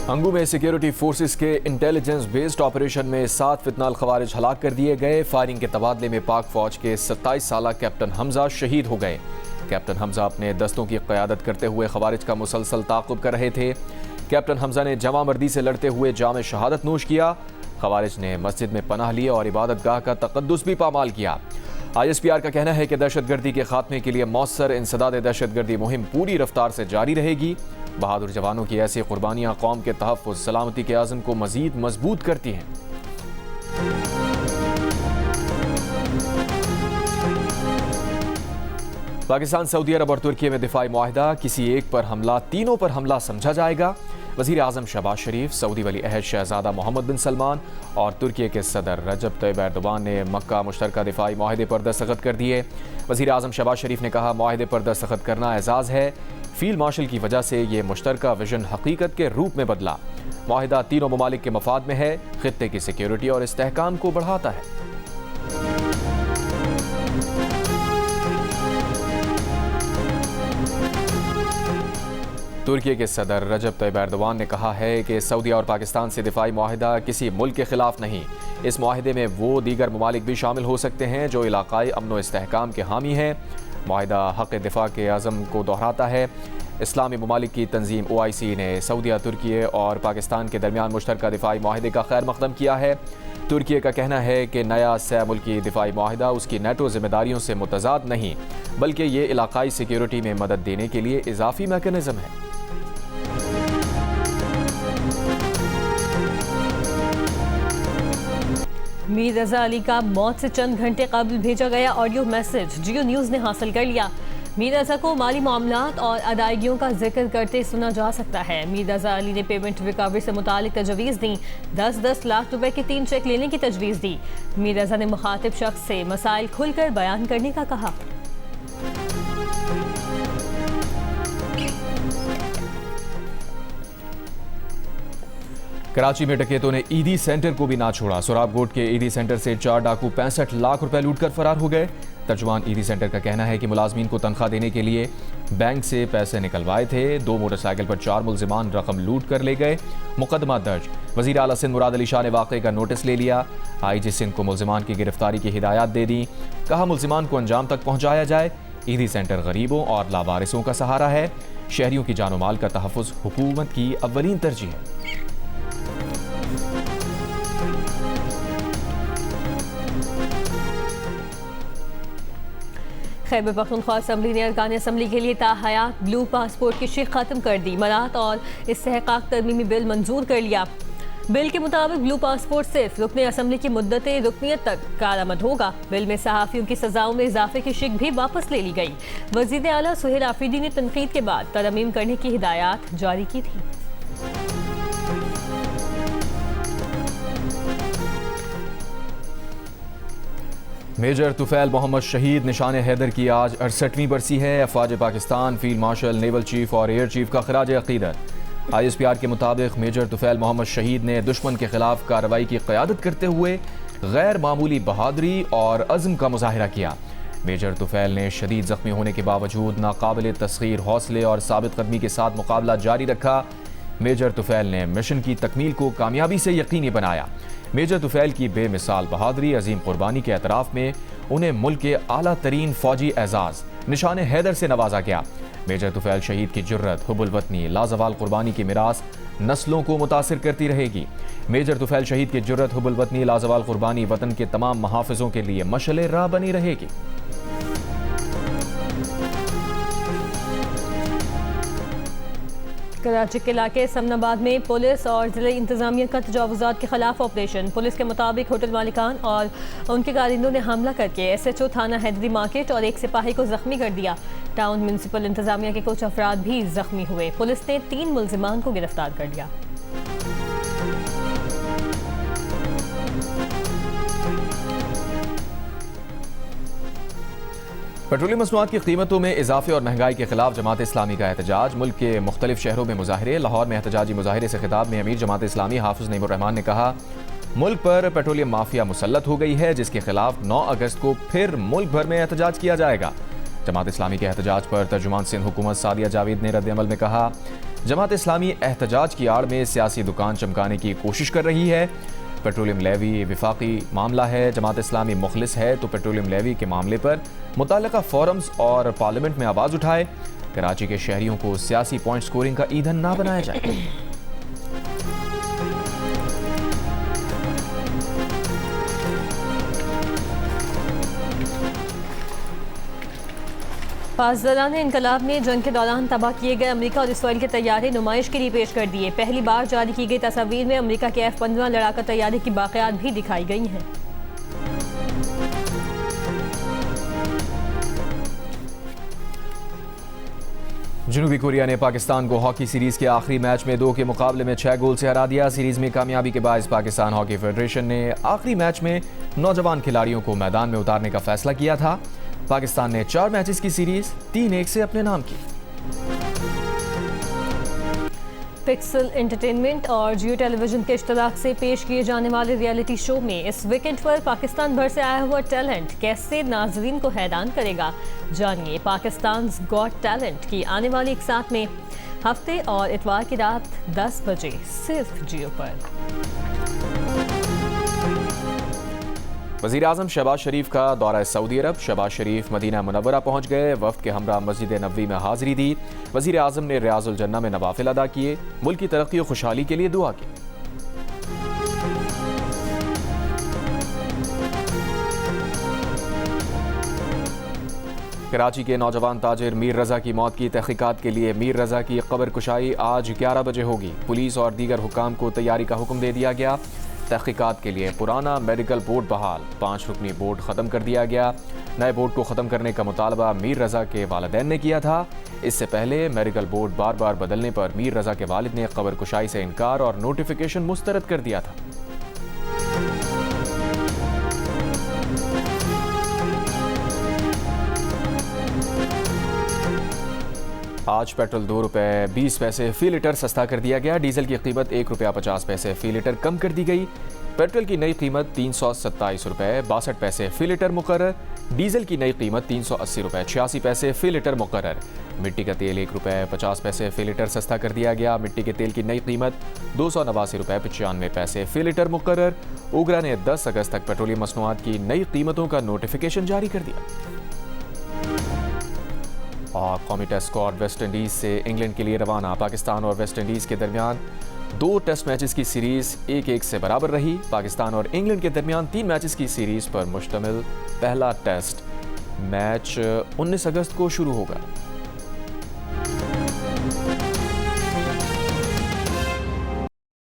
अंगू में security forces के intelligence based operation में 7 फितनाल खवारिज हलाक कर दिए गए। फायरिंग के तबादले में पाक फौज के 27 साला कैप्टन हमजा शहीद हो गए। कैप्टन हमजा अपने दस्तों की क़यादत करते हुए खवारिज का मुसलसल ताक़ुब कर रहे थे। कैप्टन हमजा ने जवां मर्दी से लड़ते हुए जाम शहादत नोश किया। खवारिज ने मस्जिद में पनाह ली और इबादत गाह का तक़द्दुस भी पामाल किया। ISPR का कहना है कि दहशतगर्दी के खात्मे के लिए मौसर इंसदाद दहशतगर्दी मुहिम पूरी रफ्तार से जारी रहेगी। बहादुर जवानों की ऐसी कुर्बानियां कौम के तहफ़्फ़ुज़ सलामती के आज़म को मज़ीद मजबूत करती हैं। पाकिस्तान, सऊदी अरब और तुर्की में दिफाई मुआहिदा, किसी एक पर हमला तीनों पर हमला समझा जाएगा। वज़ीर आज़म शहबाज शरीफ, सऊदी वली अहद शहज़ादा मोहम्मद बिन सलमान और तुर्की के सदर रजब तैयब एर्दोगान ने मक्का मुश्तरका दिफाई मुआहिदे पर दस्तखत कर दिए। वज़ीर आज़म शहबाज शरीफ ने कहा, मुआहिदे पर दस्तखत करना एजाज़ है। फील्ड मार्शल की वजह से ये मुश्तरका विजन हकीकत के रूप में बदला। मुआहिदा तीनों ममालिक के मफाद में है, खित्ते की सिक्योरिटी और इस्तेहकाम को बढ़ाता है। तुर्की के सदर रजब तैयब एर्दोगान ने कहा है कि सऊदी और पाकिस्तान से दिफाई मुआहिदा किसी मुल्क के खिलाफ नहीं। इस मुआहिदे में वो दीगर ममालिक भी शामिल हो सकते हैं जो इलाकाई अमन व इस्तेहकाम के हामी हैं। मुआहिदा हक़ दिफा के अज़म को दोहराता है। इस्लामी ममालिक की तंजीम OIC ने सऊदी, तुर्की और पाकिस्तान के दरमियान मुश्तरका दिफाई मुआहिदे का खैर मकदम किया है। तुर्की का कहना है कि नया सह मुल्की दिफाई मुआहिदा उसकी नेटो जिम्मेदारियों से मुतज़ाद नहीं, बल्कि ये इलाकाई सिक्योरिटी में मदद देने के लिए इजाफी मैकेनिज़्म है। मीर रजा अली का मौत से चंद घंटे कबल भेजा गया ऑडियो मैसेज जियो न्यूज़ ने हासिल कर लिया। मीर रजा को माली मामलात और अदायगियों का जिक्र करते सुना जा सकता है। मीर रजा अली ने पेमेंट रिकवरी से मुतालिक तजवीज़ दी। 10-10 लाख रुपए के 3 चेक लेने की तजवीज़ दी। मीर रजा ने मुखातिब शख्स से मसाइल खुलकर बयान करने का कहा। कराची में डकैतों ने ईदी सेंटर को भी ना छोड़ा। सोराबकोट के ईदी सेंटर से 4 डाकू 65 लाख रुपए लूटकर फरार हो गए। तर्जुमान ईदी सेंटर का कहना है कि मुलाजमीन को तनख्वाह देने के लिए बैंक से पैसे निकलवाए थे। 2 मोटरसाइकिल पर 4 मुल्जिमान रकम लूट कर ले गए। मुकदमा दर्ज। वज़ीर आला सिंध मुराद अली शाह ने वाक़े का नोटिस ले लिया। IG सिंध को मुल्जिमान की गिरफ्तारी की हिदायत दे दी। कहा, मुल्जिमान को अंजाम तक पहुँचाया जाए। ईदी सेंटर गरीबों और लावारिसों का सहारा है। शहरियों की जानो माल का तहफ़्फ़ुज़ हुकूमत की अव्वलीन तरजीह है। खैबर पख्तूनख्वा असम्बली ने अरकान असम्बली के लिए ताहयात ब्लू पासपोर्ट की शिक खत्म कर दी। मरात और इस्तेहकाक तरमीमी बिल मंजूर कर लिया। बिल के मुताबिक ब्लू पासपोर्ट सिर्फ रुकने असम्बली की मुद्दत रुकनियत तक कारआमद होगा। बिल में सहाफ़ियों की सजाओं में इजाफे की शिक भी वापस ले ली गई। वज़ीर आला सुहेल आफरीदी ने तनकीद के बाद तरमीम करने की हिदायत जारी की थी। मेजर तुफैल मोहम्मद शहीद निशान हैदर की आज 68वीं बरसी है। अफवाज Pakistan, field marshal, naval chief और एयर चीफ का खराज अकीदत। ISPR के मुताबिक मेजर तुफैल मोहम्मद शहीद ने दुश्मन के खिलाफ कार्रवाई की क़यादत करते हुए गैर मामूली बहादुरी और अज़्म का मुजाहिरा किया। मेजर तुफैल ने शदीद ज़ख्मी होने के बावजूद नाकाबिल तस्खीर हौसले और साबित कदमी के साथ मुकाबला जारी रखा। मेजर तुफैल ने मिशन की तकमील को कामयाबी से यकीनी बनाया। मेजर तुफैल की बेमिसाल बहादुरी, अजीम कुर्बानी के एतराफ़ में उन्हें मुल्क के आला तरीन फौजी एजाज़ निशान हैदर से नवाजा गया। मेजर तुफैल शहीद की जुर्रत, हुब्बुल वतनी, लाजवाल कुर्बानी की मिरास नस्लों को मुतासिर करती रहेगी। मेजर तुफैल शहीद की जुर्रत, हुब्बुल वतनी, लाजवाल कुर्बानी वतन के तमाम मुहाफ़िज़ों के लिए मशअल राह बनी रहेगी। कराची के इलाके समनाबाद में पुलिस और जिला इंतजामिया का तजावुज़ात के खिलाफ ऑपरेशन। पुलिस के मुताबिक होटल मालिकान और उनके कारिंदों ने हमला करके SHO थाना हैदरी मार्केट और एक सिपाही को जख्मी कर दिया। टाउन म्यूनसिपल इंतजामिया के कुछ अफराद भी जख्मी हुए। पुलिस ने 3 मुल्जिमान को गिरफ्तार कर लिया। पेट्रोलियम मसनूआत की कीमतों में इजाफे और महंगाई के खिलाफ जमात इस्लामी का एहतजाज। मुल्क के मुख्तलिफ शहरों में मुजाहरे। लाहौर में एहतजाजी मुजाहरे से खिताब में अमीर जमात इस्लामी हाफिज नईमुर रहमान ने कहा, मुल्क पर पेट्रोलियम माफिया मुसल्लत हो गई है, जिसके खिलाफ 9 अगस्त को फिर मुल्क भर में एहतजाज किया जाएगा। जमात इस्लामी के एहतजाज पर तर्जुमान सिंध हुकूमत सादिया जावेद ने रद्द अमल में कहा, जमात इस्लामी एहतजाज की आड़ में सियासी दुकान चमकाने की कोशिश कर रही है। पेट्रोलियम लेवी विफाकी मामला है, जमात इस्लामी मुखलिस है तो पेट्रोलियम लेवी के मामले पर मुतल्लिका फोरम्स और पार्लियामेंट में आवाज़ उठाए। कराची के शहरियों को सियासी पॉइंट स्कोरिंग का ईंधन ना बनाया जाए। पासदारान इनकलाब ने जंग के दौरान तबाह किए गए अमेरिका और इसराइल के तैयारे नुमाइश के लिए पेश कर दिए। पहली बार जारी की गई तस्वीर में अमेरिका के F-15 लड़ाका तैयारे की बाक़ियात भी दिखाई गई हैं। जनूबी कोरिया ने पाकिस्तान को हॉकी सीरीज के आखिरी मैच में 2 के मुकाबले में 6 गोल से हरा दिया। सीरीज में कामयाबी के बायस पाकिस्तान हॉकी फेडरेशन ने आखिरी मैच में नौजवान खिलाड़ियों को मैदान में उतारने का फैसला किया था। पाकिस्तान ने 4 मैचेस की सीरीज 3-1 से अपने नाम की। पिक्सल एंटरटेनमेंट और जियो टेलीविजन के इश्तराक से पेश किए जाने वाले रियलिटी शो में इस वीकेंड पर पाकिस्तान भर से आया हुआ टैलेंट कैसे नाजरीन को हैरान करेगा। जानिए पाकिस्तान गॉट टैलेंट की आने वाली एक साथ में हफ्ते और इतवार की रात 10 बजे सिर्फ जियो पर। वज़ीर आज़म शहबाज शरीफ का दौरा सऊदी अरब। शहबाज शरीफ मदीना मुनव्वरा पहुंच गए। वफ्द के हमरा मस्जिद नबवी में हाजिरी दी। वज़ीर आज़म ने रियाजुल जन्ना में नवाफिल अदा किए। मुल्क की तरक्की और खुशहाली के लिए दुआ की। कराची के नौजवान ताजिर मीर रजा की मौत की तहकीकात के लिए मीर रजा की कब्र कुशाई आज 11 बजे होगी। पुलिस और दीगर हुकाम को तैयारी का हुक्म दे दिया गया। तहकीकात के लिए पुराना मेडिकल बोर्ड बहाल, 5 रुकनी बोर्ड ख़त्म कर दिया गया। नए बोर्ड को ख़त्म करने का मुतालबा मीर रज़ा के वालिदैन ने किया था। इससे पहले मेडिकल बोर्ड बार बार बदलने पर मीर रज़ा के वालिद ने कब्र कुशाई से इनकार और नोटिफिकेशन मुस्तरद कर दिया था। आज पेट्रोल 2 रुपये 20 पैसे फी लीटर सस्ता कर दिया गया। डीजल की कीमत 1 रुपया 50 पैसे फी लीटर कम कर दी गई। पेट्रोल की नई कीमत 327 रुपये 62 पैसे फी लीटर मुकर्रर। डीजल की नई कीमत 380 रुपये 86 पैसे फी लीटर मुकर्रर। मिट्टी का तेल 1 रुपये 50 पैसे फी लीटर सस्ता कर दिया गया। मिट्टी के तेल की नई कीमत 289 रुपये 95 पैसे फी लीटर मुकर्रर। उगरा ने 10 अगस्त तक पेट्रोलियम मसनूआत की नई कीमतों का नोटिफिकेशन जारी कर दिया। और कौमी टेस्ट स्क्वाड वेस्ट इंडीज़ से इंग्लैंड के लिए रवाना। पाकिस्तान और वेस्ट इंडीज़ के दरमियान 2 टेस्ट मैचेस की सीरीज़ 1-1 से बराबर रही। पाकिस्तान और इंग्लैंड के दरमियान 3 मैचेस की सीरीज़ पर मुश्तमिल पहला टेस्ट मैच 19 अगस्त को शुरू होगा।